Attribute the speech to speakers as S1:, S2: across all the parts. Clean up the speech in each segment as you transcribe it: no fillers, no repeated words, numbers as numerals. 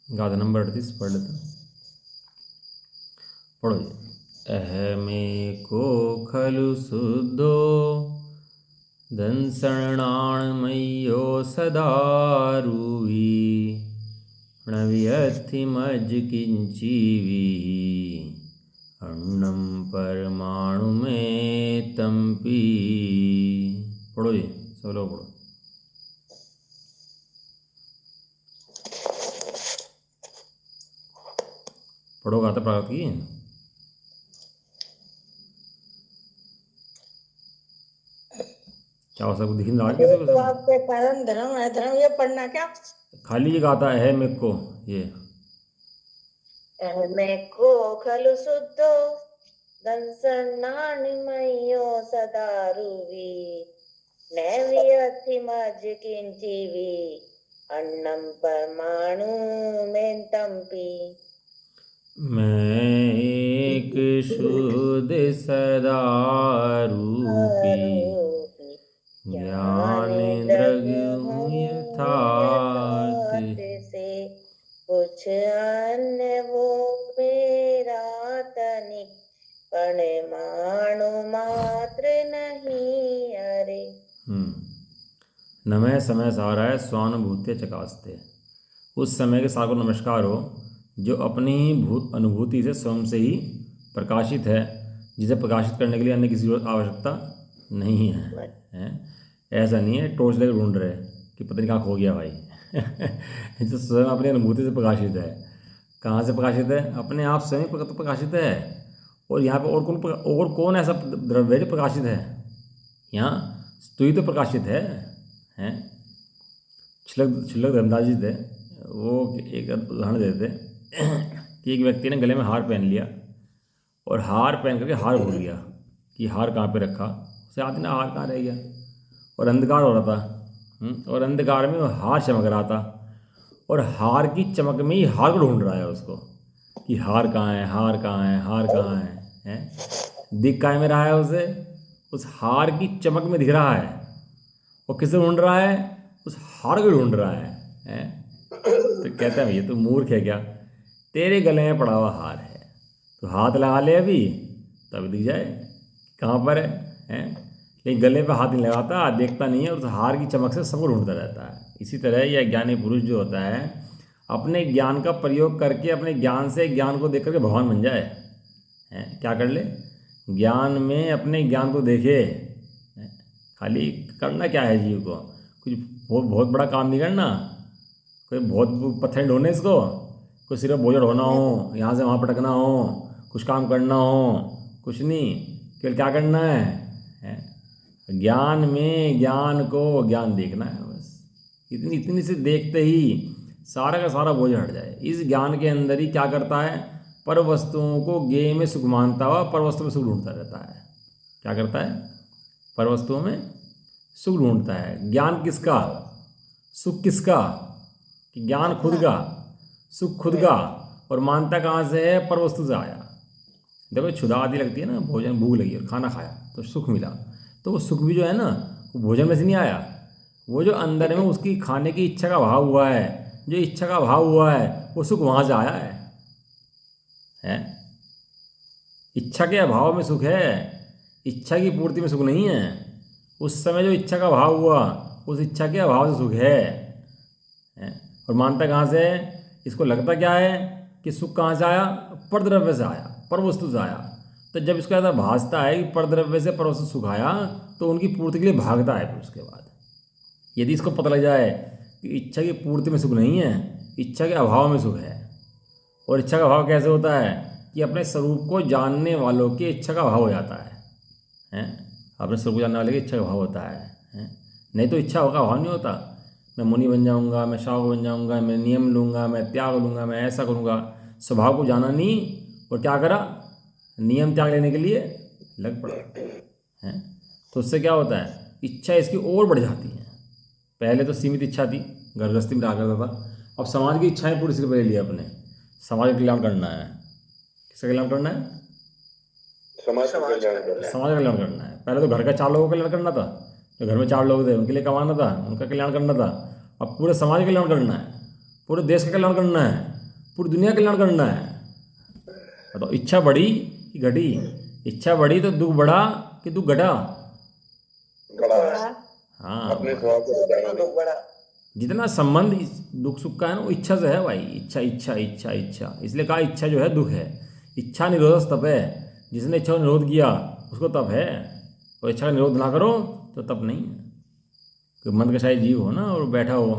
S1: गाथा नंबर 38 पढ़ लेते हैं। पढ़ो जी। अहमेको खलु शुद्धो दंसणाणमय्यो सदारुवी णव्यथिमज किंचीवी अन्नम परमाणु में तंपी। पढ़ो जी, सब लोग पढ़ो। पढ़ो गाथा प्राप्त की। क्या हो सकता दिख नहीं रहा किसी को
S2: तो
S1: सब?
S2: आपके कारण धर्म है, धर्म ये पढ़ना क्या?
S1: खाली ये गाता है मेरे को ये
S2: मेको खलु शुद्धो दंसनाणिमयो सदारुवी नैव्यथिमज किंचीवी अन्नम परमाणु में तंपी।
S1: मैं एक शुद्ध सदा रूपी ज्ञान द्रव्य यथार्थ
S2: से कुछ अन्य वो मेरा तनिक परमाणु मात्र नहीं अरे।
S1: नमः समय साराय स्वानुभूत्य चकास्ते। उस समय के सागर को नमस्कार हो जो अपनी अनुभूति से स्वयं से ही प्रकाशित है, जिसे प्रकाशित करने के लिए अन्य किसी आवश्यकता नहीं है। ऐसा नहीं है टॉर्च लेकर ढूंढ रहे कि पता नहीं कहाँ खो गया भाई जो स्वयं अपनी अनुभूति से प्रकाशित है। कहाँ से प्रकाशित है? अपने आप स्वयं प्रकाशित है। और यहाँ पे और कौन ऐसा द्रव्य जो प्रकाशित है? यहाँ तू ही तो प्रकाशित है। हैं क्षुल्लक धर्मदास जी थे, वो एक उदाहरण देते कि एक व्यक्ति ने गले में हार पहन लिया और हार पहन करके हार भूल गया कि हार कहाँ पे रखा। उसे याद नहीं हार कहाँ रह गया। और अंधकार हो रहा था और अंधकार में वो हार चमक रहा था और हार की चमक में ही हार को ढूंढ रहा है उसको कि हार कहाँ है, हार कहाँ है, हार कहाँ है? दिख कहाँ में रहा है उसे? उस हार की चमक में दिख रहा है। और किसे ढूंढ रहा है? उस हार को ढूंढ रहा है? तो कहता है भैया तू मूर्ख है क्या? तेरे गले में पड़ा हुआ हार है, तो हाथ लगा ले अभी तब दिख जाए कहाँ पर है? लेकिन गले पे हाथ नहीं लगाता, देखता नहीं है, उस हार की चमक से सबको ढूंढता रहता है। इसी तरह यह ज्ञानी पुरुष जो होता है अपने ज्ञान का प्रयोग करके अपने ज्ञान से ज्ञान को देख करके भगवान बन जाए। क्या कर ले? ज्ञान में अपने ज्ञान को देखे। खाली करना क्या है जीव को? कुछ बहुत बड़ा काम नहीं करना, कोई बहुत पत्थर ढोने इसको, कोई सिर्फ बोझ ढोना हो, यहाँ से वहाँ पटकना हो, कुछ काम करना हो, कुछ नहीं। केवल क्या करना है? ज्ञान में ज्ञान को ज्ञान देखना है बस। इतनी से देखते ही सारा का सारा बोझ हट जाए। इस ज्ञान के अंदर ही क्या करता है? पर वस्तुओं को ज्ञेय में सुख मानता हुआ पर वस्तु में सुख ढूंढता रहता है। क्या करता है? पर वस्तुओं में सुख ढूंढता है। ज्ञान किसका? सुख किसका? कि ज्ञान खुद का, सुख खुद का। और मानता कहाँ से है? पर वस्तु से आया। देखो क्षुधा आदि लगती है ना, भोजन भूख लगी और खाना खाया तो सुख मिला, तो वो सुख भी जो है ना वो भोजन में से नहीं आया। वो जो अंदर में उसकी खाने की इच्छा का भाव हुआ है, जो इच्छा का भाव हुआ है वो सुख वहाँ से आया है? इच्छा के अभाव में सुख है, इच्छा की पूर्ति में सुख नहीं है। उस समय जो इच्छा का भाव हुआ उस इच्छा के अभाव से सुख है? और मानता कहाँ से है? इसको लगता क्या है कि सुख कहाँ से आया? पर द्रव्य से आया, पर वस्तु से आया। तो जब इसको ऐसा भासता है कि पर द्रव्य से पर वस्तु सुख आया तो उनकी पूर्ति के लिए भागता है। फिर उसके बाद यदि इसको पता लग जाए कि इच्छा की पूर्ति में सुख नहीं है, इच्छा के अभाव में सुख है। और इच्छा का भाव कैसे होता है? कि अपने स्वरूप को जानने वालों की इच्छा का भाव हो जाता है? अपने स्वरूप को जानने वाले की इच्छा का भाव होता है? नहीं तो इच्छा का भाव नहीं होता। मैं मुनि बन जाऊंगा, मैं शावक बन जाऊंगा, मैं नियम लूँगा, मैं त्याग लूँगा, मैं ऐसा करूँगा। स्वभाव को जाना नहीं और क्या करा? नियम त्याग लेने के लिए लग पड़ा है। तो उससे क्या होता है? इच्छा इसकी और बढ़ जाती है। पहले तो सीमित इच्छा थी, घर गृहस्थी में रहा करता था, अब समाज की इच्छाएं पूरी सिर पर ले लिया अपने। समाज का कल्याण करना है। किसका कल्याण करना है? समाज का कल्याण करना है। पहले तो घर का 4 लोगों का कल्याण करना था, जो घर में 4 लोग थे उनके लिए कमाना था, उनका कल्याण करना था। अब पूरे समाज का कल्याण करना है, पूरे देश का कल्याण करना है। पूरी दुनिया का कल्याण करना है। बताओ, इच्छा बढ़ी कि घटी? इच्छा बढ़ी तो दुख बढ़ा कि दुख घटा?
S3: बड़ा
S2: बड़ा
S1: हाँ,
S3: अपने स्वभाव को
S2: तो
S3: बताना
S2: दुख बड़ा।
S1: जितना संबंध दुख सुख का है ना, वो इच्छा से है भाई। इच्छा इच्छा इच्छा इच्छा, इसलिए कहा इच्छा जो है दुख है। इच्छा निरोध तप है। जिसने इच्छा का निरोध किया उसको तप है, और इच्छा का निरोध ना करो तो तप नहीं है। कोई मंदकशाही जीव हो ना और बैठा हो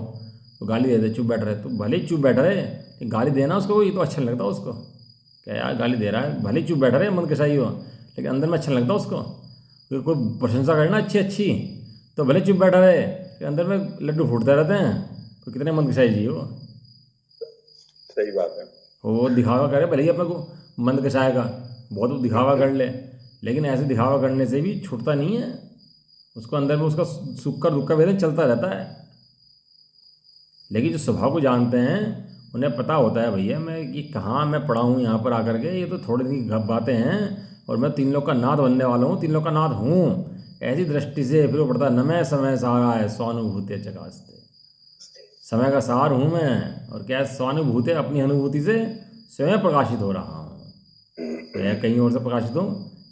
S1: तो गाली दे दे, चुप बैठ रहे, तो भले ही चुप बैठ रहे, लेकिन गाली देना उसको ये तो अच्छा नहीं लगता उसको। क्या यार गाली दे रहा है, भले ही चुप बैठ रहे मंदकशाही हो, लेकिन अंदर में अच्छा नहीं लगता उसको। कोई प्रशंसा करे ना अच्छी अच्छी, तो भले चुप बैठा रहे, लेकिन अंदर में लड्डू फूटते रहते हैं। तो कितने मंदकशाही जी हो,
S3: सही बात है।
S1: वो दिखावा करे भले ही अपने को मंदकशाही का बहुत दिखावा कर ले, लेकिन ऐसे दिखावा करने से भी छूटता नहीं है उसको। अंदर में उसका सुख का दुख का वेदन चलता रहता है। लेकिन जो स्वभाव को जानते हैं उन्हें पता होता है भैया मैं कि कहाँ मैं पड़ा हूँ यहाँ पर आकर के, ये तो थोड़ी दिन की बातें हैं और मैं तीन लोग का नाथ बनने वाला हूँ, तीन लोग का नाथ हूँ। ऐसी दृष्टि से फिर वो पड़ता है, न मैं समय सारा है स्वानुभूति चकास्ते। समय का सार हूँ मैं, और क्या स्वानुभूति अपनी अनुभूति से स्वयं प्रकाशित हो रहा हूँ। तो यह कहीं और से प्रकाशित हो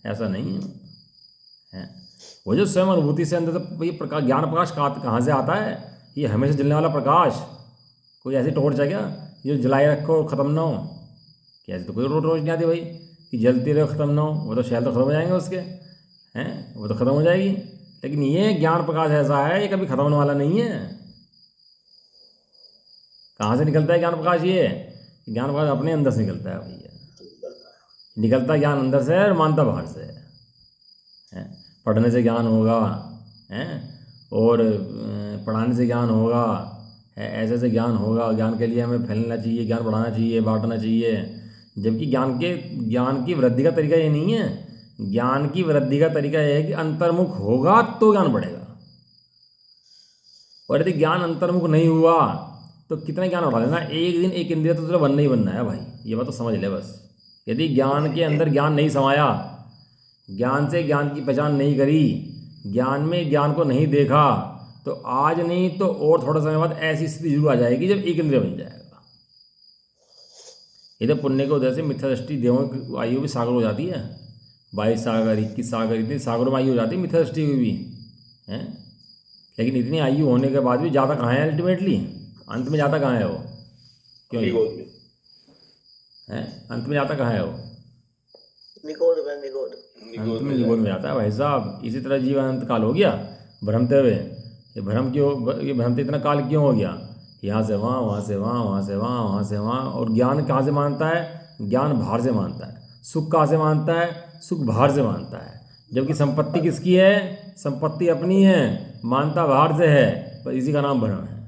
S1: ऐसा नहीं है। वो जो स्वयं अनुभूति से अंदर से ये प्रकाश, ज्ञान प्रकाश कहाँ से आता है? ये हमेशा जलने वाला प्रकाश। कोई ऐसी टॉर्च है क्या जो जलाए रखो और ख़त्म ना हो? क्या ऐसी तो कोई टॉर्च नहीं आती भाई कि जलती रहे ख़त्म ना हो। वो तो शैल तो ख़त्म हो जाएंगे उसके, हैं, वो तो ख़त्म हो जाएगी। लेकिन ये ज्ञान प्रकाश ऐसा है, ये कभी ख़त्म होने वाला नहीं है। कहाँ से निकलता है ज्ञान प्रकाश? ये ज्ञान प्रकाश अपने अंदर से निकलता है भैया। निकलता ज्ञान अंदर से है और मानता बाहर से है। पढ़ने से ज्ञान होगा, हैं, और पढ़ाने से ज्ञान होगा, ऐसे से ज्ञान होगा। ज्ञान के लिए हमें फैलना चाहिए, ज्ञान बढ़ाना चाहिए, बांटना चाहिए। जबकि ज्ञान की वृद्धि का तरीका ये नहीं है। ज्ञान की वृद्धि का तरीका ये है कि अंतर्मुख होगा तो ज्ञान बढ़ेगा, और यदि ज्ञान अंतर्मुख नहीं हुआ तो कितना ज्ञान बढ़ा लेना, एक दिन एक इंद्रिय तो तुझे बनना ही बनना है भाई। ये बात तो समझ ले बस। यदि ज्ञान के अंदर ज्ञान नहीं समाया, ज्ञान से ज्ञान की पहचान नहीं करी, ज्ञान में ज्ञान को नहीं देखा, तो आज नहीं तो और थोड़ा समय बाद ऐसी स्थिति जरूर आ जाएगी जब एक इंद्रिय बन जाएगा। इधर पुण्य के उदय से मिथ्या दृष्टि देवों की आयु भी सागर हो जाती है। 22 सागर, 21 सागर, इतनी सागरों में आयु हो जाती है मिथ्या दृष्टि की भी, हैं। लेकिन इतनी आयु होने के बाद भी ज़्यादा कहाँ है? अल्टीमेटली अंत में ज़्यादा कहाँ है वो? क्यों है? अंत में जाता कहाँ है वो?
S2: निगोद में, निगोद
S1: अंत में निगोद में जाता है भाई साहब। इसी तरह जीवन अंत काल हो गया भ्रमते हुए। ये भ्रम क्यों, ये भ्रमते इतना काल क्यों हो गया? यहाँ से वहाँ, वहाँ से वहाँ, वहाँ से वहाँ, वहाँ से वहाँ। और ज्ञान कहाँ से मानता है? ज्ञान बाहर से मानता है। सुख कहाँ से मानता है? सुख बाहर से मानता है। जबकि संपत्ति किसकी है? संपत्ति अपनी है, मानता बाहर से है। पर इसी का नाम भ्रम है,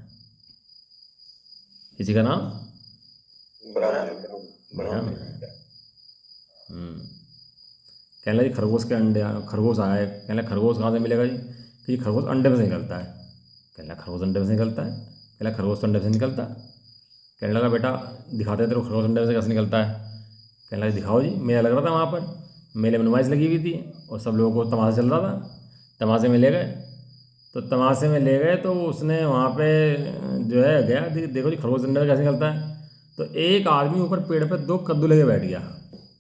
S1: इसी का नाम भ्रम है। कहने लगे खरगोश के अंडे, खरगोश आया है। कहने लगे खरगोश कहाँ से मिलेगा जी? कि खरगोश अंडे में से निकलता है। कहने लगा खरगोश अंडे में से निकलता है? कहने लगा खरगोश तो अंडे से निकलता है। कहने लगा बेटा दिखाते थे खरगोश अंडे में से कैसे निकलता है? कहने लगा दिखाओ जी। मेला लग रहा था वहाँ पर, मेले में नुमाइश लगी हुई थी और सब लोगों को तमाशा चल रहा था। तमाशे में ले गए, तो तमाशे में ले गए तो उसने वहाँ पे जो है गया, देखो जी खरगोश अंडे में कैसे निकलता है। तो एक आदमी ऊपर पेड़ पे 2 कद्दू लेके बैठ गया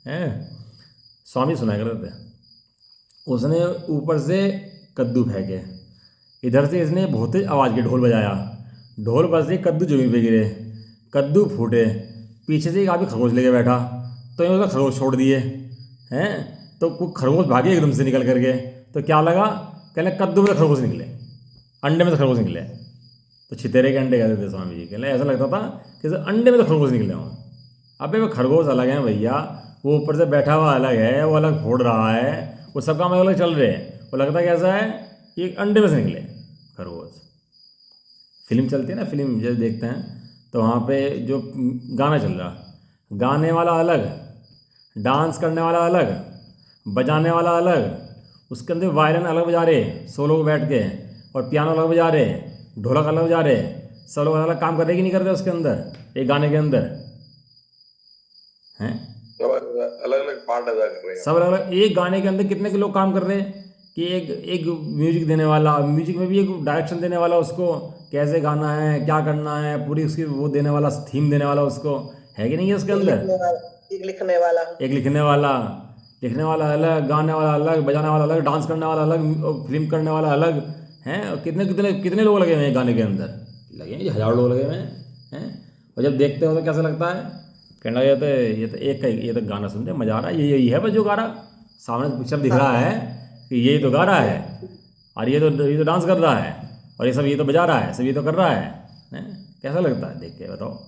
S1: है। स्वामी सुना करते थे। उसने ऊपर से कद्दू फेंके, इधर से इसने बहुत तेज आवाज़ की ढोल बजाया, ढोल बजे कद्दू जमीन पे गिरे, कद्दू फूटे। पीछे से एक आदमी खरगोश लेके बैठा, तो उसका खरगोश छोड़ दिए हैं। तो खरगोश भागे एकदम से निकल करके। तो क्या लगा? कहने कद्दू में खरगोश निकले, अंडे में से खरगोश निकले। तो छितेरे के अंडे कहते थे स्वामी जी। कहने ऐसा लगता था कि अंडे में तो खरगोश निकले हों। अबे वो खरगोश अलग है भैया, वो ऊपर से बैठा हुआ अलग है, वो अलग फोड़ रहा है, वो सब काम अलग चल रहे हैं। वो लगता कैसा है कि एक अंडे में से निकले खरगोश। फिल्म चलती है ना, फिल्म जब देखते हैं तो वहाँ पे जो गाना चल रहा, गाने वाला अलग, डांस करने वाला अलग, बजाने वाला अलग, उसके अंदर वायलिन अलग बजा रहे 100 लोग बैठ के, और पियानो अलग बजा रहे, ढोलक अलग बजा रहे, सब लोग अलग काम कर रहे कि नहीं कर रहे उसके अंदर, एक गाने के अंदर हैं।
S3: अलग अलग पार्ट अदा कर रहे हैं
S1: सब अलग अलग एक गाने के अंदर कितने के लोग काम कर रहे हैं कि एक म्यूजिक देने वाला, म्यूजिक में भी एक डायरेक्शन देने वाला, उसको कैसे गाना है, क्या करना है, पूरी उसकी वो देने वाला, थीम देने वाला उसको, है कि नहीं है उसके
S2: एक
S1: अंदर?
S2: लिखने वाला, एक लिखने वाला।
S1: एक लिखने वाला अलग, गाने वाला अलग, बजाने वाला अलग, डांस करने वाला अलग, और फिल्म करने वाला अलग हैं। और कितने कितने कितने लोग लगे हुए हैं गाने के अंदर, लगे हैं, 1000 लोग लगे हुए हैं। और जब देखते हो तो कैसा लगता है, कहने लगे ये तो एक का ये तो गाना सुनते मजा आ रहा है, ये यही है बस जो गा रहा, सामने पिक्चर दिख रहा है कि यही तो गा रहा है, और ये तो डांस कर रहा है, और ये सब ये तो बजा रहा है, सब ये तो कर रहा है? कैसा लगता है देख के बताओ?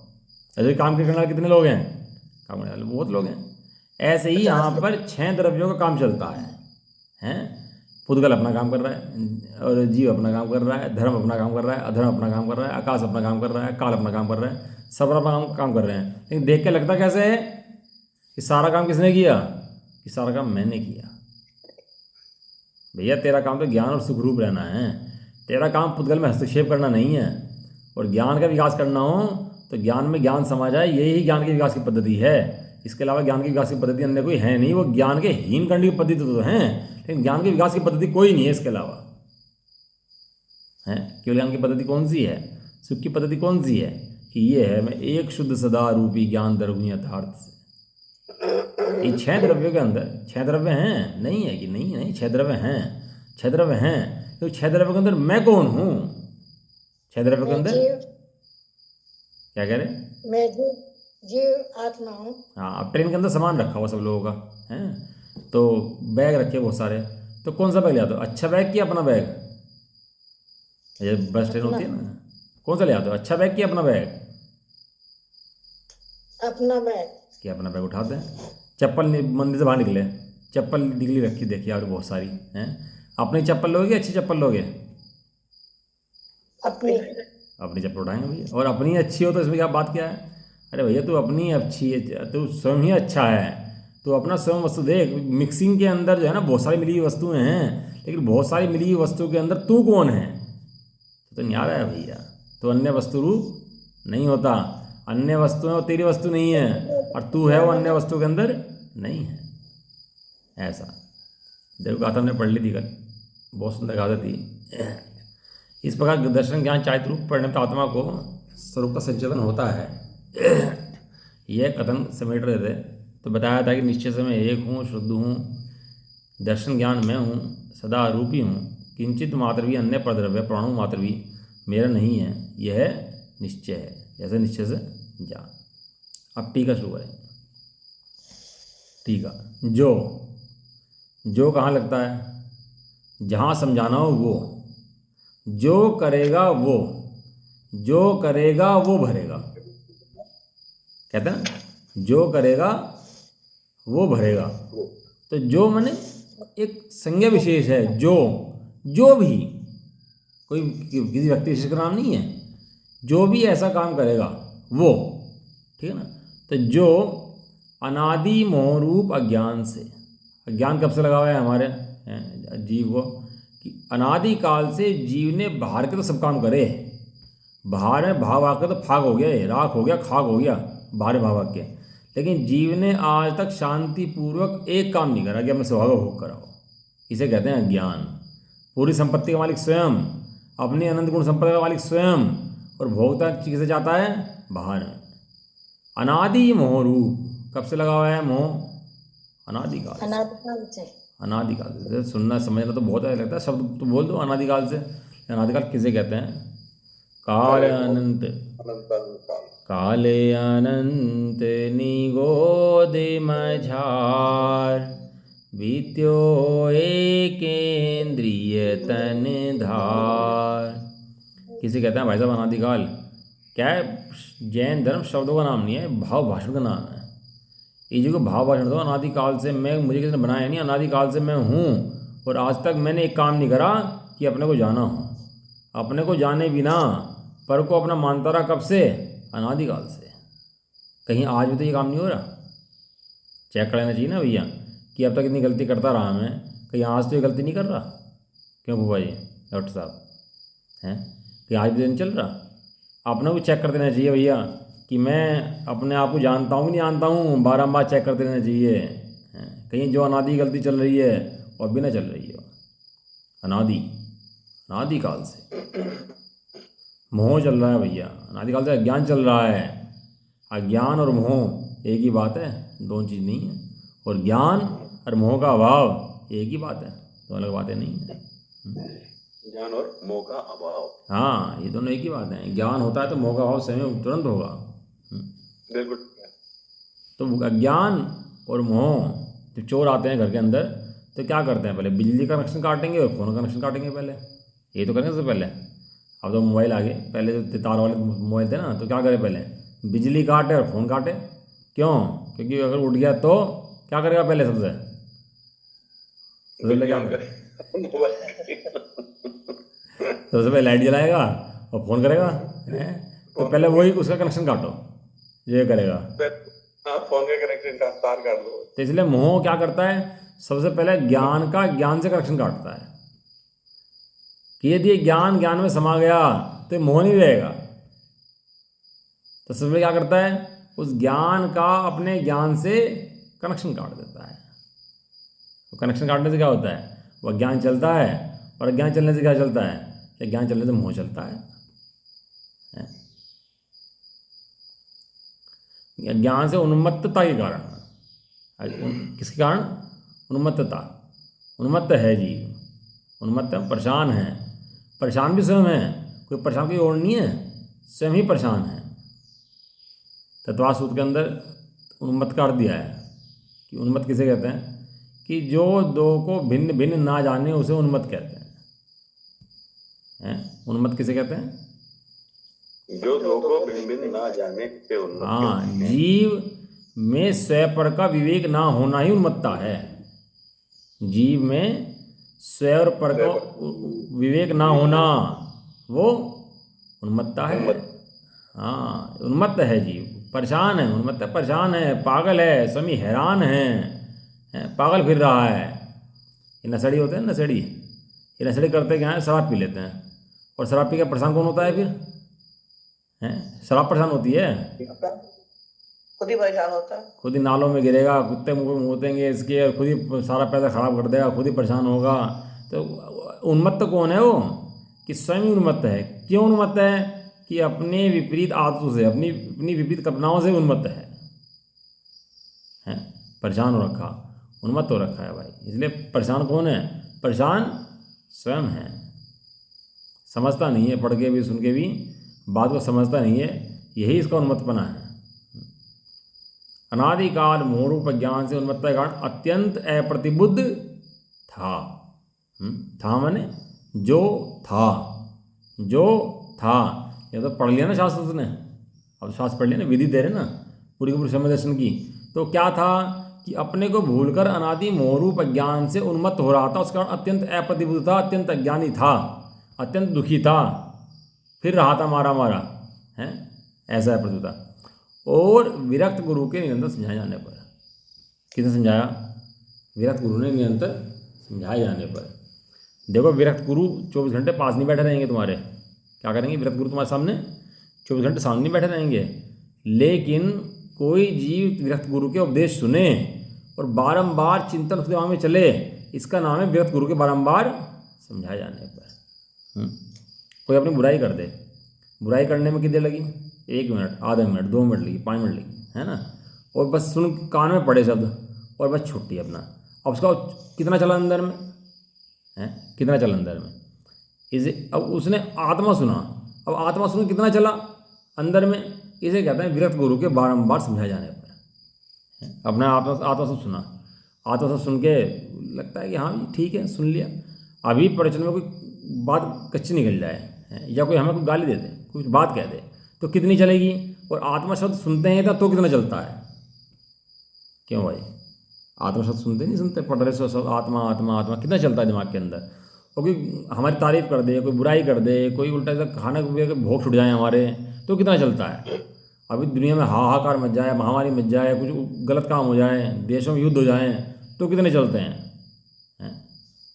S1: ऐसे काम करने वाले कितने लोग हैं? काम करने वाले बहुत लोग हैं। ऐसे ही यहाँ पर 6 द्रव्यों का काम चलता हैं? पुद्गल अपना काम कर रहा है, और जीव अपना काम कर रहा है, धर्म अपना काम कर रहा है, अधर्म अपना काम कर रहा है, आकाश अपना काम कर रहा है, काल अपना काम कर रहा है, सब अपना काम कर रहे हैं। लेकिन देख के लगता कैसे है कि सारा काम किसने किया? कि सारा काम मैंने किया। भैया तेरा काम तो ज्ञान और सुखरूप रहना है, तेरा काम पुद्गल में हस्तक्षेप करना नहीं है। और ज्ञान का विकास करना हो तो ज्ञान में ज्ञान समा जाए, यही ज्ञान के विकास की पद्धति है। इसके अलावा ज्ञान के विकास की पद्धति अन्य कोई है नहीं। वो ज्ञान के हीन करने की पद्धति तो है, लेकिन ज्ञान के विकास की पद्धति कोई नहीं है इसके अलावा, है? केवल ज्ञान की पद्धति कौन सी है? सुख की पद्धति कौन सी है? कि ये है मैं एक शुद्ध सदा रूपी ज्ञान दर्पी यथार्थ से। ये 6 द्रव्यों के अंदर 6 द्रव्य हैं, नहीं है कि नहीं 6 द्रव्य हैं, 6 द्रव्य हैं। तो 6 द्रव्यों के अंदर मैं कौन हूँ? 6 द्रव्यों के
S4: मैं
S1: अंदर
S4: जीव,
S1: क्या कह रहे?
S4: मैं जीव आत्मा हूँ।
S1: हाँ, अब ट्रेन के अंदर सामान रखा हुआ सब लोगों का है, तो बैग रखे बहुत सारे, तो कौन सा बैग ले आते हो? अच्छा बैग कि अपना बैग? ये बस ट्रेन होती है ना, कौन सा ले आते हो? अच्छा बैग कि अपना बैग?
S4: अपना बैग।
S1: कि अपना बैग उठाते हैं। चप्पल मंदिर से बाहर निकले, चप्पल निकली रखी देखिए और बहुत सारी हैं। अपनी चप्पल लोगे, अच्छी चप्पल लोगे?
S4: अपनी
S1: अपनी चप्पल उठाएंगे भैया। और अपनी अच्छी हो तो इसमें क्या बात क्या है? अरे भैया तू अपनी अच्छी है, तू स्वयं ही अच्छा है, तो अपना स्वयं वस्तु देख। मिक्सिंग के अंदर जो है ना बहुत सारी मिली हुई वस्तुएं हैं, लेकिन बहुत सारी मिली हुई वस्तु के अंदर तू कौन है? तो नहीं आ रहा है भैया। तो अन्य वस्तु रूप नहीं होता, अन्य वस्तु है वो तेरी वस्तु नहीं है, और तू है वो अन्य वस्तु के अंदर नहीं है। ऐसा देखो गाथा हमने पढ़ ली थी कल, बहुत सुंदर गाथा थी। इस प्रकार दर्शन ज्ञान चारित्र रूप पढ़ने पर आत्मा को स्वरूप का संचेतन होता है। यह कथन समेट रहे थे, तो बताया था कि निश्चय से मैं एक हूँ, शुद्ध हूँ, दर्शन ज्ञान मैं हूँ, सदा रूपी हूँ, किंचित मात्र भी अन्य परद्रव्य प्राणु मात्र भी मेरा नहीं है, यह निश्चय है। ऐसे निश्चय से जान। अब टीका शुरू करें। टीका, जो कहाँ लगता है? जहाँ समझाना हो वो, जो करेगा वो, जो करेगा वो भरेगा। कहते हैं ना, जो करेगा वो भरेगा। तो जो माने एक संज्ञा विशेष है, जो भी, कोई किसी व्यक्ति विशेष का नाम नहीं है। जो भी ऐसा काम करेगा वो, ठीक है ना। तो जो अनादि मोहरूप अज्ञान से, अज्ञान कब से लगा हुआ है हमारे जीव को? कि अनादि काल से जीव ने बाहर के तो सब काम करे, बाहर में भाव आकर तो फाग हो गया, राख हो गया, खाक हो गया बाहर भाव के, लेकिन जीव ने आज तक शांतिपूर्वक एक काम नहीं करा कि अपने स्वभाव का भोग कराओ। इसे कहते हैं अज्ञान। पूरी संपत्ति का मालिक स्वयं, अपनी अनंत गुण संपत्ति का मालिक स्वयं, और भोगता किसे जाता है? बाहर में। अनादि मोह रूप कब से लगा हुआ है मोह? अनादिकाल से।
S4: अनादिकाल से।
S1: अनादिकाल से। सुनना समझना तो बहुत अच्छा लगता है, शब्द तो बोल दो अनादिकाल से। अनादिकाल किसे कहते हैं? काल अनंत, काले अनंत निगोदे मझार, बीत्यो एकेंद्रिय तन धार। किसे कहते हैं भाई साहब अनादिकाल? क्या है? जैन धर्म शब्दों का नाम नहीं है, भाव भाषण का नाम है। ये जो भाव भाषण दो, अनादिकाल से मैं, मुझे किसी ने बनाया नहीं, अनादिकाल से मैं हूँ, और आज तक मैंने एक काम नहीं करा कि अपने को जाना हो। अपने को जाने बिना पर को अपना मानता रहा, कब से? अनादिकाल से। कहीं आज भी तो ये काम नहीं हो रहा? चेक कर लेना चाहिए ना भैया, कि अब तक इतनी गलती करता रहा मैं, कहीं आज तो ये गलती नहीं कर रहा? क्यों बुआ जी, डॉक्टर साहब हैं कि आज भी दिन चल रहा? अपने को चेक कर देना चाहिए भैया कि मैं अपने आप को जानता हूँ कि नहीं जानता हूँ, बारम्बार चेक करते रहना चाहिए। कहीं जो अनादि गलती चल रही है और भी ना चल रही है। अनादिकाल से मोह चल रहा है भैया, अनादिकाल से अज्ञान चल रहा है। अज्ञान और मोह एक ही बात है, दोनों चीज़ नहीं है। और ज्ञान और मोह का अभाव एक ही बात है, दो अलग बातें नहीं है।
S3: ज्ञान और मोह का अभाव,
S1: हाँ, ये दोनों एक ही बात है। ज्ञान होता है तो मोह का अभाव स्वयं तुरंत होगा।
S3: बिल्कुल।
S1: तो अज्ञान और मोह, जब चोर आते हैं घर के अंदर तो क्या करते हैं, पहले बिजली का कनेक्शन काटेंगे और फ़ोन का कनेक्शन काटेंगे पहले, ये तो करेंगे सबसे पहले। अब तो मोबाइल आ गए, पहले जो तार वाले मोबाइल थे ना, तो क्या करें, पहले बिजली काटे और फ़ोन काटे। क्यों? क्योंकि अगर उठ गया तो क्या करेगा पहले, सबसे पहले क्या करेगा? सबसे पहले लाइट जलाएगा और फ़ोन करेगा, हैं? तो पहले वही उसका कनेक्शन काटो, ये करेगा।
S3: हाँ, फोन के कनेक्शन का तार काट दो।
S1: तो इसलिए मोह क्या करता है, सबसे पहले ज्ञान से कनेक्शन काटता है कि यदि ज्ञान में समा गया तो मोह नहीं रहेगा। तो सबसे पहले क्या करता है, उस ज्ञान का अपने ज्ञान से कनेक्शन काट देता है। तो कनेक्शन काटने से क्या होता है, वह ज्ञान चलता है, और ज्ञान चलने से क्या चलता है, या ज्ञान चलने से मोह चलता है। ज्ञान से उन्मत्तता के कारण, किसके कारण, उन्मत्तता, उन्मत्त है जीव, उन्मत्त परेशान है, परेशान भी स्वयं है, कोई परेशान की ओर नहीं है, स्वयं ही परेशान है। तत्वा सूत्र के अंदर उन्मत्त का अर्थ दिया है कि उन्मत्त किसे कहते हैं, कि जो दो को भिन्न भिन्न ना जाने उसे उन्मत्त कहते हैं। उन्मत्त किसे कहते हैं,
S3: जो दो को भिन्न भिन्न ना जाने से उन्मत्त।
S1: हाँ, जीव में स्वपर का विवेक ना होना ही उन्मत्ता है। जीव में स्व और पर का विवेक ना होना वो उन्मत्ता है। हाँ, उन्मत्त है जीव, परेशान है, उन्मत्त परेशान है, पागल है, स्वामी हैरान है, पागल फिर रहा है। ये नशेड़ी होते हैं, नशेड़ी, ये नशेड़ी करते क्या है, शराब पी लेते हैं, और शराब पी के परेशान कौन होता है फिर, हैं? शराब परेशान होती है,
S2: खुद ही परेशान होता है।
S1: खुद ही नालों में गिरेगा, कुत्ते मुँह मुँतेंगे इसके, और खुद ही सारा पैसा खराब कर देगा, खुद ही परेशान होगा। तो उन्मत्त कौन है वो, कि स्वयं ही उन्मत्त है। क्यों उन्मत्त है, कि अपने विपरीत आदतों से, अपनी अपनी विपरीत कल्पनाओं से उन्मत्त है, परेशान हो रखा, उन्मत्त हो रखा है भाई। इसलिए परेशान कौन है, परेशान स्वयं है, समझता नहीं है, पढ़ के भी सुन के भी बात को समझता नहीं है, यही इसका उन्मत्तपना है। अनादिकाल मोहरूप ज्ञान से उन्मत्त का कारण अत्यंत अप्रतिबुद्ध था। था माने जो था, जो था। ये तो पढ़ लिया ना शास्त्र उसने, अब शास्त्र पढ़ लिया ना, विधि दे रहे ना पूरी की पूरी समय दर्शन की। तो क्या था, कि अपने को भूलकर अनादि मोहरूप ज्ञान से उन्मत्त हो रहा था, उसका अत्यंत अप्रतिबुद्ध था, अत्यंत अज्ञानी था, अत्यंत दुखी था, फिर रहा था मारा मारा, है ऐसा है प्रस्तुता। और विरक्त गुरु के निरंतर समझाए जाने पर, किसने समझाया, विरक्त गुरु ने निरंतर समझाए जाने पर। देखो, विरक्त गुरु 24 घंटे पास नहीं बैठे रहेंगे तुम्हारे, क्या करेंगे, विरक्त गुरु तुम्हारे सामने 24 घंटे सामने नहीं बैठे रहेंगे, लेकिन कोई जीव विरक्त गुरु के उपदेश सुने और बारंबार चिंतन उसके दिमाग में चले, इसका नाम है विरक्त गुरु के बारंबार समझाए जाने पर। कोई अपनी बुराई कर दे, बुराई करने में कितनी देर लगी, 1 मिनट, आधा मिनट, 2 मिनट लगी, 5 मिनट लगी, है ना, और बस सुन, कान में पड़े शब्द और बस छुट्टी अपना। अब उसका कितना चला अंदर में, है कितना चला अंदर में, इसे अब उसने आत्मा सुना, अब आत्मा सुन कितना चला अंदर में, इसे कहते हैं विरक्त गुरु के बारंबार समझाए जाने पर। अपना आत्मा सब सुना, आत्मा सब सुन के लगता है कि हाँ ठीक है, सुन लिया, अभी प्रवचन में कोई बात कच्ची निकल जाए, या कोई हमें कोई गाली दे दे, कुछ बात कह दे, तो कितनी चलेगी, और आत्मा शब्द सुनते हैं तो कितना चलता है। क्यों भाई, आत्मा शब्द सुनते नहीं, सुनते पढ़ रहे सब आत्मा आत्मा आत्मा, कितना चलता है दिमाग के अंदर। और कोई हमारी तारीफ कर दे, कोई बुराई कर दे, कोई उल्टा सा खाने के भोग छुट जाए हमारे, तो कितना चलता है। अभी दुनिया में हाहाकार मच जाए, महामारी मच जाए, कुछ गलत काम हो जाए, देशों में युद्ध हो जाए, तो कितने चलते हैं।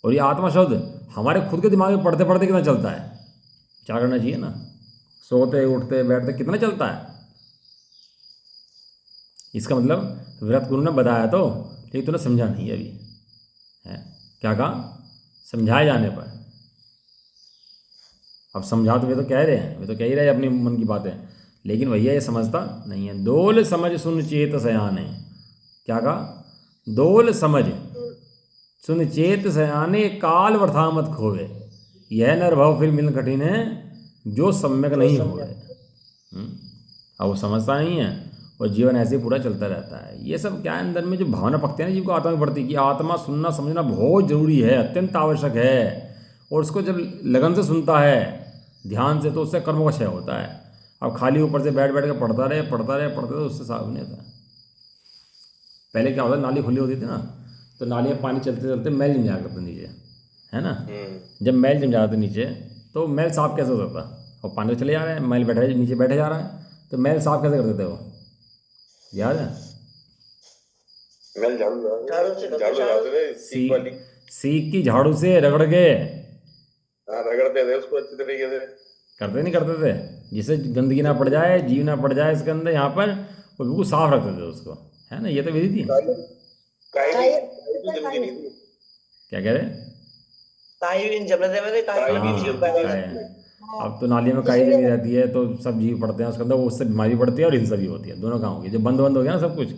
S1: और ये आत्मा शब्द हमारे खुद के दिमाग में पढ़ते पढ़ते कितना चलता है, विचार करना चाहिए ना, सोते उठते बैठते कितना चलता है। इसका मतलब विरक्त गुरु ने बताया तो, लेकिन तूने समझा नहीं अभी, है क्या कहा, समझाए जाने पर। अब समझा तो वे तो कह रहे हैं, वे तो कह ही रहे हैं अपनी मन की बातें, लेकिन भैया ये समझता नहीं है। दोल समझ सुन चेत सयाने, क्या कहा? दोल समझ सुन चेत सयाने, काल वृथा मत खोवे, यह नरभव फिर मिलन कठिन है, जो सम्यक नहीं होवे। अब वो समझता नहीं है और जीवन ऐसे ही पूरा चलता रहता है। ये सब क्या है, अंदर में जो भावना पकते हैं ना जीव को, आत्मा में बढ़ती, कि आत्मा सुनना समझना बहुत जरूरी है, अत्यंत आवश्यक है। और उसको जब लगन से सुनता है, ध्यान से, तो उससे कर्मों का क्षय होता है। अब खाली ऊपर से बैठ बैठ के पढ़ता रहे तो उससे साफ नहीं होता। पहले क्या होता है, नाली खुली होती थी ना, तो नाली में पानी चलते चलते मैल जम जाया करता नीचे, है ना। जब मैल जम जाता नीचे, तो मैल साफ कैसे होता? और पानी तो चले जा रहा है, मैल बैठा नीचे बैठे जा रहा है, तो मैल साफ कैसे करते थे वो, याद है?
S3: मैल झाड़ू लगाते थे, सीख वाली
S1: सीख की झाड़ू से रगड़ के,
S3: हाँ, रगड़ते थे उसको अच्छी तरीके से।
S1: करते नहीं करते थे, जिससे गंदगी ना पड़ जाए, जीव ना पड़ जाए इसके अंदर, यहाँ पर वो बिल्कुल साफ रखते थे उसको, है ना। ये तो विधि थी। क्या कह रहे?
S2: काई भी जम रहे थे, काई भी जीव का है।
S1: अब तो नालियों में काई जमी रहती है, तो सब जीव पड़ते हैं उसके अंदर, वो उससे बीमारी बढ़ती है और हिंसा भी होती है, दोनों काम होगी। जो बंद हो गया ना सब कुछ,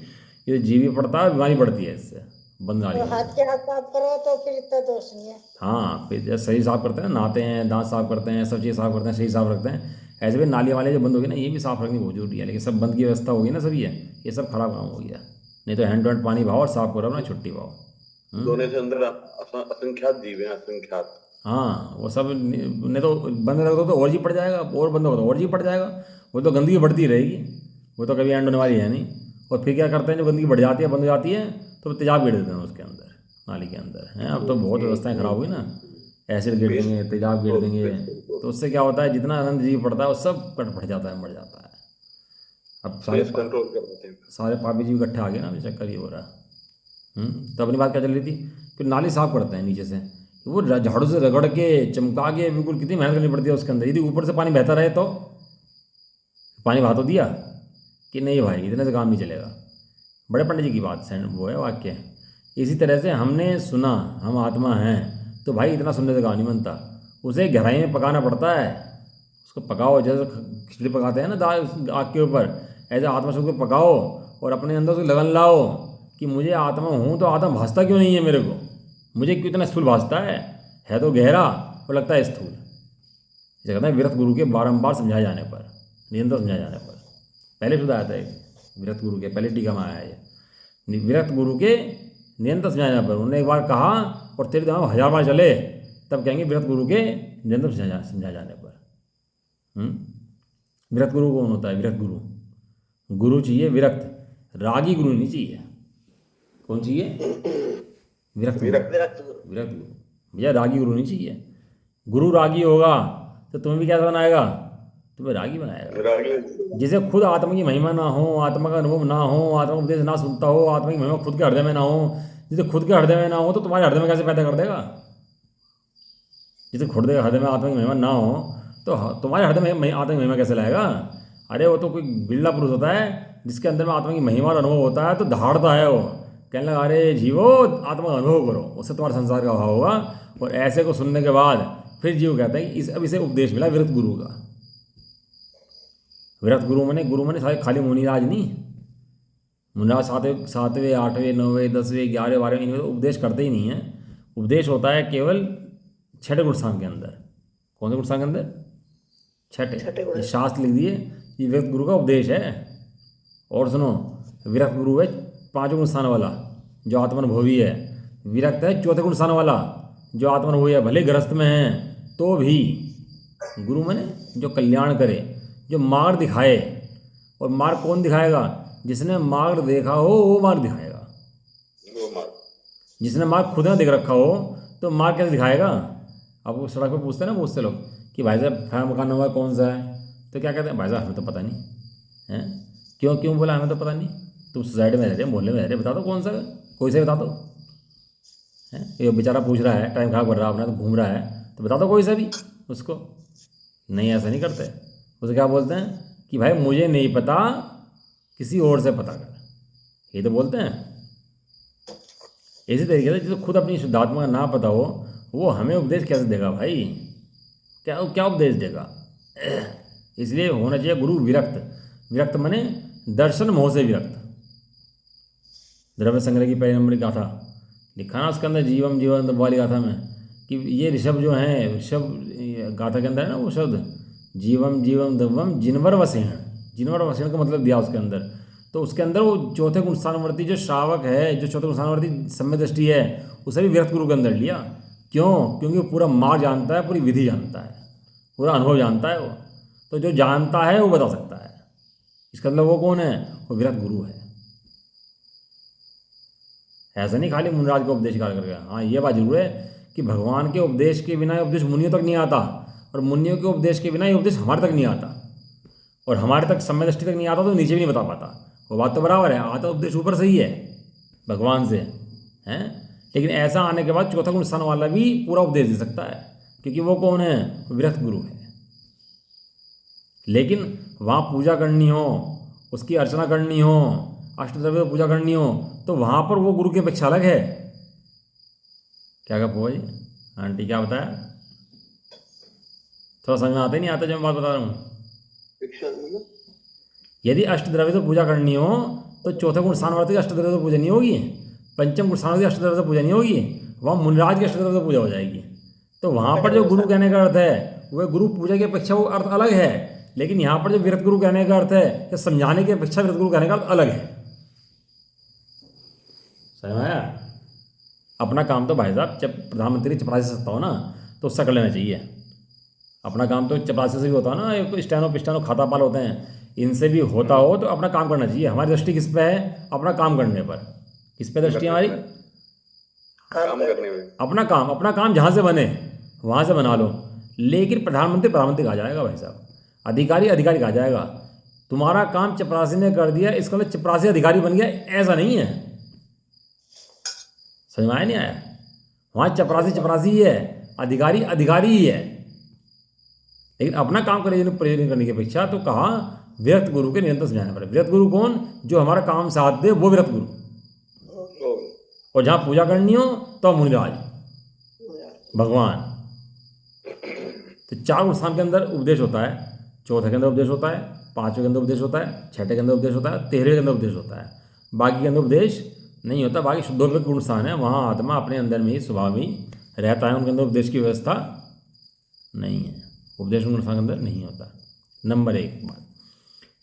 S1: ये जीव भी पड़ता है, बीमारी बढ़ती है इससे, बंद नाली
S4: तो हाथ के हाथ साफ करो तो फिर इतना दोष नहीं है।
S1: हाँ, फिर जैसे शरीर साफ करते हैं, नहाते हैं, दांत साफ करते हैं, सब चीज़ साफ करते हैं, शरीर साफ रखते हैं, ऐसे भी नाली वाले जो बंद हो गए ना, ये भी साफ रखनी बहुत जरूरी है। लेकिन सब बंद की व्यवस्था होगी ना, सब ये सब खराब काम हो गया। नहीं तो हैंड टू हैंड पानी भाओ और साफ करो ना, छुट्टी पाओ।
S3: दोनों से अंदर असंख्यात जीव हैं, असंख्यात।
S1: हाँ, वो सब नहीं तो बंद रख दो तो और जी पड़ जाएगा, और बंद हो तो और जी पड़ जाएगा, वो तो गंदगी बढ़ती रहेगी, वो तो कभी एंड होने वाली है नहीं। और फिर क्या करते हैं, जब गंदगी बढ़ जाती है, बंद हो जाती है, तो तेजाब गिर देते हैं उसके अंदर, नाली के अंदर, हैं। अब तो बहुत व्यवस्थाएं खराब हुई ना, एसिड गिर देंगे, तेजाब गिर देंगे, तो उससे क्या होता है, जितना अनंत जीव पड़ता है वो सब कट फट जाता है, मर जाता है। अब
S3: कंट्रोल कर देते हैं।
S1: सारे पापी जीव इकट्ठे आ गए ना, अभी चक्कर ये हो रहा है। तो अपनी बात क्या चल रही थी, फिर नाली साफ करते हैं नीचे से, वो झाड़ू से रगड़ के चमका के, बिल्कुल कितनी मेहनत करनी पड़ती है उसके अंदर। यदि ऊपर से पानी बहता रहे तो पानी बहा तो दिया कि नहीं भाई, इतने से काम नहीं चलेगा। बड़े पंडित जी की बात है, वो है वाक्य। इसी तरह से हमने सुना, हम आत्मा हैं, तो भाई इतना सुनने से काम नहीं बनता, उसे गहराई में पकाना पड़ता है। उसको पकाओ, जैसे खिचड़ी पकाते हैं ना दाल आग के ऊपर, ऐसे आत्मा से उसको पकाओ और अपने अंदर से लगन लाओ कि मुझे आत्मा हूँ, तो आत्मा भासता क्यों नहीं है मेरे को, मुझे क्यों इतना स्थूल भासता है तो गहरा और लगता है स्थूल। इसे कहते हैं विरक्त गुरु के बारंबार समझाए जाने पर, निरंतर समझाए जाने पर। पहले शुद्ध आया था विरक्त गुरु के, पहले टीका में आया है विरक्त गुरु के निरंतर समझाए जाने पर। उन्होंने एक बार कहा और तेरे दिमाग में 1000 बार चले, तब कहेंगे विरक्त गुरु के निरंतर समझाए जाने पर। विरक्त गुरु कौन होता है? विरक्त गुरु, गुरु चाहिए विरक्त, रागी गुरु नहीं चाहिए। कौन चाहिए? विरक्त गुरु। भैया रागी गुरु नहीं चाहिए। गुरु रागी होगा तो तुम्हें भी क्या बनाएगा? तुम्हें रागी बनाएगा। जिसे खुद आत्मा की महिमा ना हो, आत्मा का अनुभव ना हो, आत्मा का उपदेश ना सुनता हो, आत्मा की महिमा खुद के हृदय में ना हो, जिसे खुद के हृदय में ना हो, तो तुम्हारे हृदय में कैसे पैदा कर देगा? जिसे खुद के हृदय में आत्मा की महिमा ना हो, तो तुम्हारे हृदय में आत्मा की महिमा कैसे लाएगा? अरे वो तो कोई बिरला पुरुष होता है जिसके अंदर में आत्मा की महिमा और अनुभव होता है, तो दहाड़ता है वो, कहने लगा अरे जीवो आत्मा का अनुभव करो, उससे तुम्हारे संसार का अभाव होगा। और ऐसे को सुनने के बाद फिर जीव कहता है कि अब इसे उपदेश मिला विरक्त गुरु का। विरक्त गुरु मने सारे खाली मुनिराज नहीं, मुनिराज 7वें 8वें 9वें 10वें 11वें 12वें इनमें तो उपदेश करते ही नहीं है। उपदेश होता है केवल 6ठे गुणस्थान के अंदर। कौन से गुणस्थान के अंदर? 6ठे। शास्त्र लिख दिए ये विरक्त गुरु का उपदेश है। और सुनो, विरक्त गुरु है 5 गुणस्थान वाला जो आत्मानुभवी है, विरक्त है 4थे गुणस्थान वाला जो आत्मानुभवी है, भले गृहस्थ में है तो भी। गुरु माने जो कल्याण करे, जो मार्ग दिखाए। और मार्ग कौन दिखाएगा? जिसने मार्ग देखा हो वो मार्ग दिखाएगा। जिसने मार्ग खुद ने देख रखा हो तो मार्ग कैसे दिखाएगा? अब वो सड़क पर पूछते हैं ना बहुत से लोग कि भाई साहब फलाना मकान नंबर कौन सा है, तो क्या कहते हैं? भाई साहब हमें तो पता नहीं है। क्यों बोला हमें तो पता नहीं? तुम सोसाइटी में रहते, मोहल्ले में रहते, बता दो कौन सा, कोई से बता दो। है ये बेचारा पूछ रहा है, टाइम खराब कर रहा है अपना, तो घूम रहा है, तो बता दो कोई सा भी उसको। नहीं, ऐसा नहीं करते। उसे क्या बोलते हैं कि भाई मुझे नहीं पता, किसी और से पता कर, ये तो बोलते हैं। इसी तरीके से जिसको खुद अपनी शुद्धात्मा का ना पता हो, वो हमें उपदेश कैसे देगा भाई? क्या उपदेश देगा? इसलिए होना चाहिए गुरु विरक्त। विरक्त माने दर्शन मोह से विरक्त। द्रव्य संग्रह की पहली नंबर गाथा लिखा ना उसके अंदर, जीवम जीवन वाली गाथा में, कि ये ऋषभ जो हैं, ऋषभ गाथा के अंदर है ना वो शब्द जीवम जीवम द्रव्यम जिनवर वसेण। जिनवर वसेण का मतलब दिया उसके अंदर। तो उसके अंदर वो चौथे गुण स्थानवर्ती जो श्रावक है, जो चौथे गुण स्थानवर्ती सम्यक दृष्टि है, उसे भी विरक्त गुरु के अंदर लिया। क्यों? क्योंकि वो पूरा मार्ग जानता है, पूरी विधि जानता है, पूरा अनुभव जानता है वो। तो जो जानता है वो बता सकता है। इसका मतलब वो कौन है? वो विरक्त गुरु है। ऐसा नहीं खाली मुनिराज को उपदेश कर करके। हाँ, ये बात जरूर है कि भगवान के उपदेश के बिना ये उपदेश मुनियों तक नहीं आता, और मुनियों के उपदेश के बिना ये उपदेश हमारे तक नहीं आता, और हमारे तक सम्यक दृष्टि तक नहीं आता तो नीचे भी नहीं बता पाता। वो बात तो बराबर है, आता उपदेश ऊपर से ही है भगवान से, हैं। लेकिन ऐसा आने के बाद चौथा गुण स्थान वाला भी पूरा उपदेश दे सकता है, क्योंकि वो कौन है? विरक्त गुरु है। लेकिन वहाँ पूजा करनी हो, उसकी अर्चना करनी हो, अष्टद्रव्य पूजा करनी हो, तो वहाँ पर वो गुरु की अपेक्षा अलग है। क्या कहा बुआ जी? आंटी क्या बताया? थोड़ा समझ में आता ही नहीं आता जब मैं बात बता रहा हूँ। यदि अष्टद्रव्य से पूजा करनी हो तो चौथे गुण स्थानवर्ती अष्टद्रव्य से पूजा नहीं होगी, पंचम गुण स्थानवर्ती अष्टद्रव्य से पूजा नहीं होगी, वहाँ मुनिराज की अष्टद्रव्य से पूजा हो जाएगी। तो वहाँ पर जो गुरु कहने का अर्थ है वह गुरु पूजा की अपेक्षा वो अर्थ अलग है। लेकिन यहाँ पर जो विरक्त गुरु कहने का अर्थ है या समझाने की अपेक्षा विरक्त गुरु कहने का अर्थ अलग है। समझ में आया? अपना काम तो भाई साहब जब प्रधानमंत्री चपरासी से सकता हो ना तो उससे कर लेना चाहिए। अपना काम तो चपरासी से भी होता है ना, एक स्टैनो पिस्टानो खाता पाल होते हैं, इनसे भी होता हो तो अपना काम करना चाहिए। हमारी दृष्टि किस पे है? अपना काम करने पर। किस पे दृष्टि हमारी?
S3: काम करने में।
S1: अपना काम जहाँ से बने वहाँ से बना लो। लेकिन प्रधानमंत्री कहा जाएगा भाई साहब, अधिकारी कहा जाएगा। तुम्हारा काम चपरासी ने कर दिया, इसका मतलब चपरासी अधिकारी बन गया, ऐसा नहीं है। समझ में आया नहीं आया? वहाँ चपरासी ही है, अधिकारी ही है। लेकिन अपना काम प्रयोजन करने की अपेक्षा तो कहा विरक्त गुरु के निरंतर समझाने पड़े। विरक्त गुरु कौन? जो हमारा काम साथ दे, वो विरक्त गुरु। और जहाँ पूजा करनी हो तो मुनिराज भगवान। तो चार गुण स्थान के अंदर उपदेश होता है, चौथे के अंदर उपदेश होता है, पांचवें के अंदर उपदेश होता है, छठे के अंदर उपदेश होता है, 13वें के अंदर उपदेश होता है। बाकी के अंदर उपदेश नहीं होता। बाकी शुद्धोदक गुण स्थान है, वहाँ आत्मा अपने अंदर में ही स्वभाव में रहता है, उनके अंदर उपदेश की व्यवस्था नहीं है। उपदेश गुण स्थान के अंदर नहीं होता। नंबर एक बात।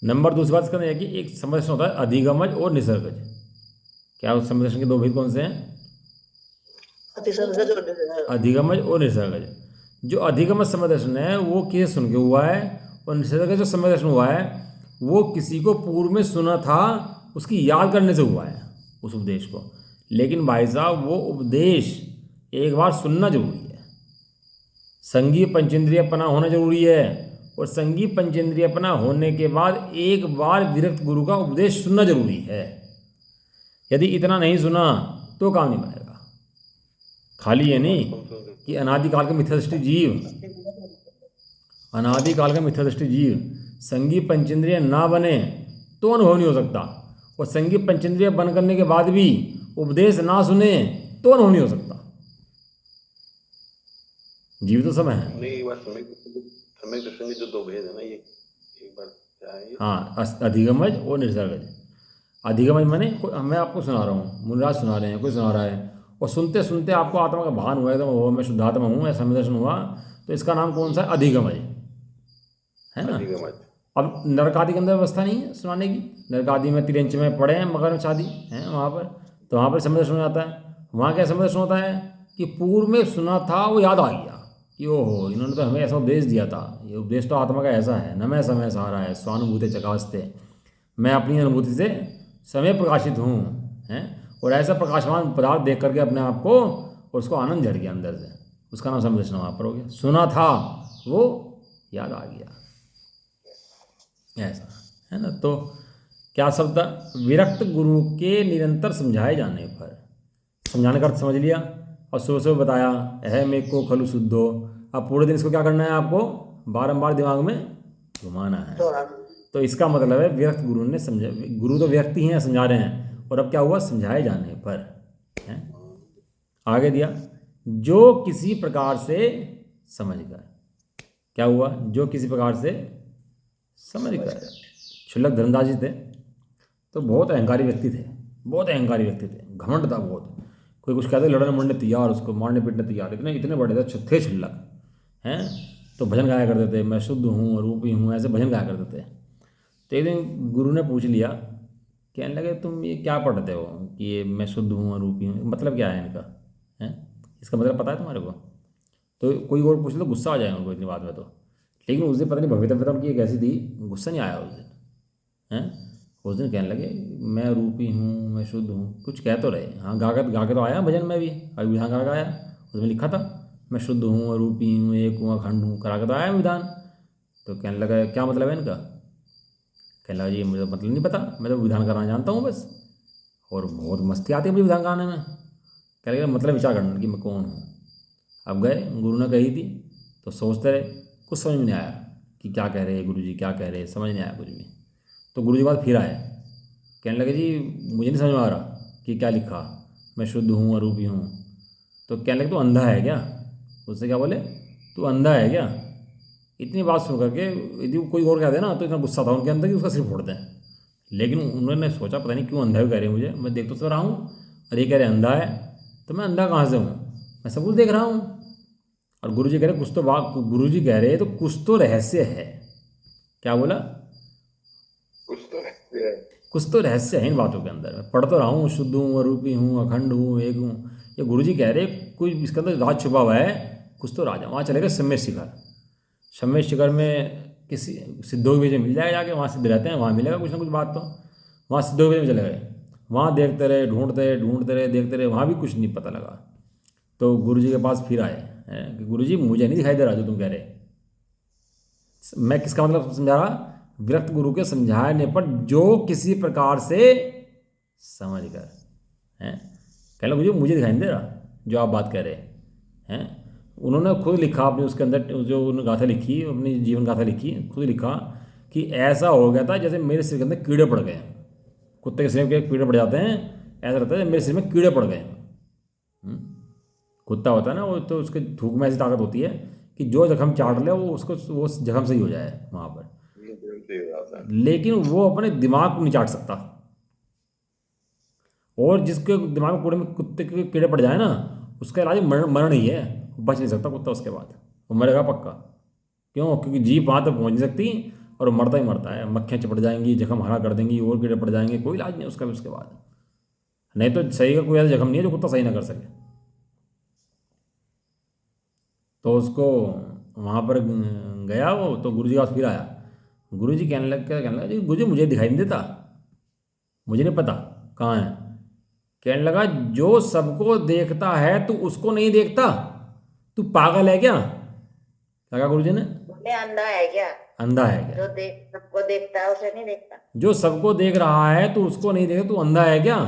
S1: नंबर दूसरी बात इसका है कि एक संदर्शन होता है अधिगमज और निसर्गज। क्या उस संदर्शन के दो भेद कौन से हैं? अधिगमज और निसर्गज। जो अधिगमज संदर्शन है वो किसे सुन के हुआ है, और निसर्गज जो संदर्शन हुआ है वो किसी को पूर्व में सुना था, उसकी याद करने से हुआ है उस उपदेश को। लेकिन भाई साहब वो उपदेश एक बार सुनना जरूरी है, संगीय पंचेंद्रियपना होना जरूरी है, और संगीय पंचेंद्रियपना होने के बाद एक बार विरक्त गुरु का उपदेश सुनना जरूरी है। यदि इतना नहीं सुना तो काम नहीं बनेगा। खाली ये नहीं कि अनादिकाल का मिथ्यादृष्टि जीव संगीय पंचेंद्रिय ना बने तो अनुभव नहीं हो सकता, और संगीय पंचेंद्रिय बन करने के बाद भी उपदेश ना सुने तो अनुभव नहीं हो सकता। जीव तो समय है।
S3: नहीं, समय दर्शन के जो दो भेद है ना, ये एक बार क्या है?
S1: हाँ, अधिगमज और निसर्गज। अधिगमज माने मैं आपको सुना रहा हूँ, मुनिराज सुना रहे हैं, कोई सुना रहा है, और सुनते सुनते आपको आत्मा का भान हुआ, एकदम वो मैं शुद्धात्मा हूँ, ऐसा दर्शन हुआ, तो इसका नाम कौन सा है? अधिगमज है ना। अब नरकादि के अंदर व्यवस्था नहीं है सुनाने की। नरकादि में तिरंच में पड़े हैं मगरमच्छ आदि हैं वहाँ पर, तो वहाँ पर समय दर्शन हो जाता है। वहाँ क्या समय दर्शन होता है कि पूर्व में सुना था वो याद आ गया कि ओहो इन्होंने तो हमें ऐसा उपदेश दिया था, ये उपदेश तो आत्मा का ऐसा है, न मैं समय सहारा है स्वानुभूति चकास्ते, मैं अपनी अनुभूति से समय प्रकाशित हूँ, हैं। और ऐसा प्रकाशमान पदार्थ देख करके अपने आप को उसको आनंद झड़ गया अंदर से, उसका नाम समय दर्शन वहाँ पर हो गया। सुना था वो याद आ गया, ऐसा है ना। तो क्या शब्द? विरक्त गुरु के निरंतर समझाए जाने पर। समझाने का अर्थ समझ लिया, और सुबह सुबह बताया अहम एक को खलु शुद्धो। अब पूरे दिन इसको क्या करना है? आपको बारंबार दिमाग में घुमाना है। तो इसका मतलब है विरक्त गुरु ने समझा, गुरु तो व्यक्ति हैं समझा रहे हैं, और अब क्या हुआ? समझाए जाने पर है। आगे दिया जो किसी प्रकार से समझ कर। क्या हुआ? जो किसी प्रकार से समझ गए। क्षुल्लक धर्मदास जी थे तो बहुत अहंकारी व्यक्ति थे, बहुत अहंकारी व्यक्ति थे, घमंड था बहुत। कोई कुछ कहते लड़ने मरने तैयार, उसको मारने पीटने तैयार, इतने इतने बड़े थे, थे क्षुल्लक हैं। तो भजन गाया करते थे, मैं शुद्ध हूँ रूपी हूँ, ऐसे भजन गाया करते थे। तो एक दिन गुरु ने पूछ लिया, कहने लगे तुम ये क्या पढ़ते हो कि ये मैं शुद्ध हूँ रूपी हूँ, मतलब क्या है इनका, हैं इसका मतलब पता है तुम्हारे को? तो कोई और पूछ ले तो गुस्सा आ जाएगा उनको इतनी बात में तो। लेकिन उस दिन पता नहीं भव्यता उनकी एक ऐसी थी, गुस्सा नहीं आया उस दिन, हैं। उस दिन कहने लगे मैं रूपी हूँ, मैं शुद्ध हूँ, कुछ कह तो रहे, हाँ गा के तो आया भजन में भी, अभी विधान गा आया, उसमें लिखा था मैं शुद्ध हूँ, रूपी हूँ, एक हूँ, अखंड हूँ, करा के तो आया विधान। तो कहने लगा क्या मतलब है इनका? कहने लगा जी मुझे मतलब नहीं पता, मैं तो विधान कराना जानता हूँ बस, और बहुत मस्ती आती है मुझे विधान गाने में। कहने लगा मतलब विचार करना कि मैं कौन हूँ। अब गए, गुरु ने कही थी तो सोचते रहे, कुछ समझ में नहीं आया कि क्या कह रहे गुरु जी, क्या कह रहे, समझ नहीं आया कुछ भी। तो गुरु जी के बाद फिर आए, कहने लगे जी मुझे नहीं समझ में आ रहा कि क्या लिखा, मैं शुद्ध हूँ अरूपी हूँ। तो कहने लगे तू अंधा है क्या? उससे क्या बोले, तू अंधा है क्या? इतनी बात सुन करके यदि कोई और कह दे ना तो इतना गुस्सा था उनके अंदर कि उसका सिर फोड़ दें। लेकिन उन्होंने सोचा पता नहीं क्यों अंधा कह रहे हैं मुझे, मैं देख तो सब रहा हूँ, और ये कह रहे अंधा है, तो मैं अंधा कहाँ से हूँ, मैं सब कुछ देख रहा हूँ। और गुरु जी कह रहे कुछ तो बात, गुरु जी कह रहे तो कुछ तो रहस्य है। क्या बोला?
S3: कुछ तो रहस्य है।
S1: कुछ तो रहस्य है इन बातों के अंदर। मैं पढ़ तो रहा हूँ शुद्ध हूँ अरूपी हूँ, अखंड हूँ, एक हूँ, ये गुरु जी कह रहे कोई इसके अंदर राज छुपा हुआ है, कुछ तो राज है। वहाँ चले गए सम्मेद शिखर, सम्मेद शिखर में किसी सिद्धों के बीच में मिल जाएगा, जाके वहाँ सिद्ध रहते हैं, वहाँ मिलेगा कुछ ना कुछ बात। तो वहाँ सिद्धों के बीच में चले गए, वहाँ देखते रहे, ढूंढते रहे, देखते रहे, वहाँ भी कुछ नहीं पता लगा। तो गुरु जी के पास फिर आए हैं कि गुरु जी मुझे नहीं दिखाई दे रहा जो तुम कह रहे। मैं किसका मतलब समझा रहा? विरक्त गुरु के समझाने पर जो किसी प्रकार से समझ कर, हैं कह लो मुझे दिखाई नहीं दे रहा जो आप बात कह रहे हैं। उन्होंने खुद लिखा अपने उसके अंदर, जो उन्होंने गाथा लिखी, अपनी जीवन गाथा लिखी, खुद लिखा कि ऐसा हो गया था जैसे मेरे सिर के अंदर कीड़े पड़ गए। कुत्ते के सिर में कीड़े पड़ जाते हैं, ऐसा रहता है मेरे सिर में कीड़े पड़ गए। कुत्ता होता है ना, वो तो उसके थूक में ऐसी ताकत होती है कि जो जख्म चाट ले वो उसको वो जख्म सही हो जाए वहाँ पर।
S3: तुरंत ही हो जाता है।
S1: लेकिन वो अपने दिमाग को नहीं चाट सकता, और जिसके दिमाग में पूरे में कुत्ते के कीड़े पड़ जाए ना, उसका इलाज मरण ही है, बच नहीं सकता कुत्ता उसके बाद, वो मरेगा पक्का। क्यों? क्योंकि जीभ वहाँ तक पहुँच नहीं सकती और वो मरता ही मरता है, मक्खियाँ चिपट जाएंगी, जख्म हरा कर देंगी, और कीड़े पड़ जाएंगे, कोई इलाज नहीं उसका भी उसके बाद। नहीं तो सही का कोई ऐसा जख्म नहीं है जो कुत्ता सही ना कर सके। तो उसको वहाँ पर गया वो, तो गुरु जी के पास फिर आया। गुरु जी कहने लगा जी गुरु जी मुझे दिखाई नहीं देता, मुझे नहीं पता कहाँ है। कहने लगा जो सबको देखता है तू उसको नहीं देखता, तू पागल है क्या? लगा गुरु जी ने,
S2: बोले अंधा है क्या?
S1: अंधा है क्या?
S2: जो सबको देखता है उसे नहीं देखता।
S1: जो सबको देख रहा है तू उसको नहीं देखता, तू अंधा है क्या?